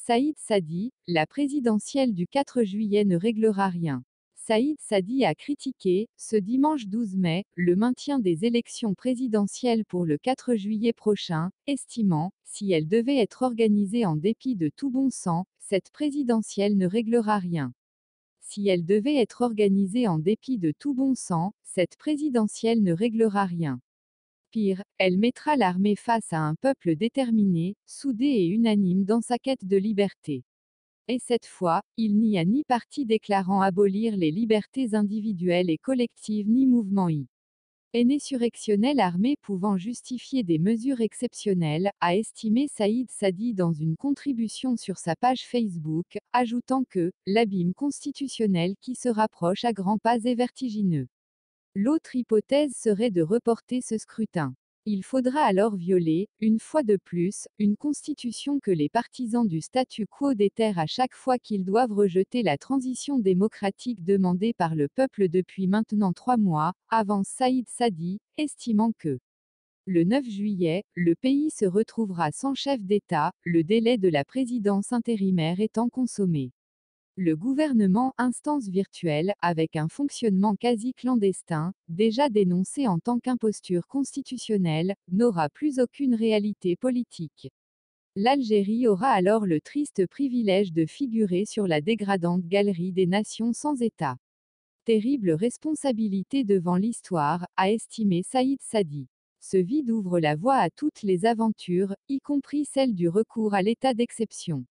Saïd Sadi, la présidentielle du 4 juillet ne réglera rien. Saïd Sadi a critiqué, ce dimanche 12 mai, le maintien des élections présidentielles pour le 4 juillet prochain, estimant, si elles devaient être organisées en dépit de tout bon sens, cette présidentielle ne réglera rien. Si elle devait être organisée en dépit de tout bon sens, cette présidentielle ne réglera rien. Pire, elle mettra l'armée face à un peuple déterminé, soudé et unanime dans sa quête de liberté. Et cette fois, il n'y a ni parti déclarant abolir les libertés individuelles et collectives ni mouvement insurrectionnel armé pouvant justifier des mesures exceptionnelles, a estimé Saïd Sadi dans une contribution sur sa page Facebook, ajoutant que l'abîme constitutionnel qui se rapproche à grands pas est vertigineux. L'autre hypothèse serait de reporter ce scrutin. Il faudra alors violer, une fois de plus, une constitution que les partisans du statu quo déterrent à chaque fois qu'ils doivent rejeter la transition démocratique demandée par le peuple depuis maintenant 3 mois, avance Saïd Sadi, estimant que le 9 juillet, le pays se retrouvera sans chef d'État, le délai de la présidence intérimaire étant consommé. Le gouvernement instance virtuelle, avec un fonctionnement quasi clandestin, déjà dénoncé en tant qu'imposture constitutionnelle, n'aura plus aucune réalité politique. L'Algérie aura alors le triste privilège de figurer sur la dégradante galerie des nations sans État. Terrible responsabilité devant l'histoire, a estimé Saïd Sadi. Ce vide ouvre la voie à toutes les aventures, y compris celle du recours à l'état d'exception.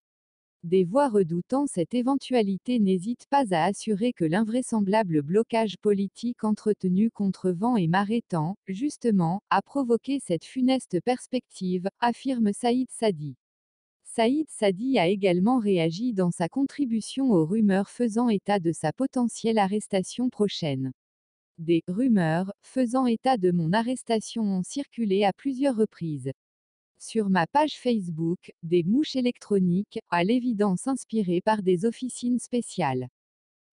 Des voix redoutant cette éventualité n'hésitent pas à assurer que l'invraisemblable blocage politique entretenu contre vent et marée tend, justement, à provoquer cette funeste perspective, affirme Saïd Sadi. Saïd Sadi a également réagi dans sa contribution aux rumeurs faisant état de sa potentielle arrestation prochaine. Des rumeurs faisant état de mon arrestation ont circulé à plusieurs reprises. Sur ma page Facebook, des mouches électroniques, à l'évidence inspirées par des officines spéciales.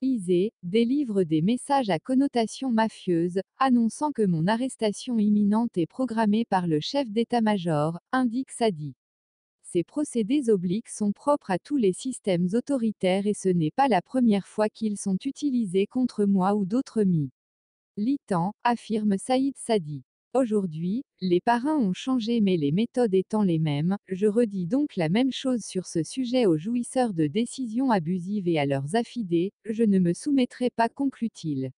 ISE délivre des messages à connotation mafieuse, annonçant que mon arrestation imminente est programmée par le chef d'état-major, indique Sadi. Ces procédés obliques sont propres à tous les systèmes autoritaires et ce n'est pas la première fois qu'ils sont utilisés contre moi ou d'autres militants, affirme Saïd Sadi. Aujourd'hui, les parrains ont changé mais les méthodes étant les mêmes, je redis donc la même chose sur ce sujet aux jouisseurs de décisions abusives et à leurs affidés, je ne me soumettrai pas, conclut-il.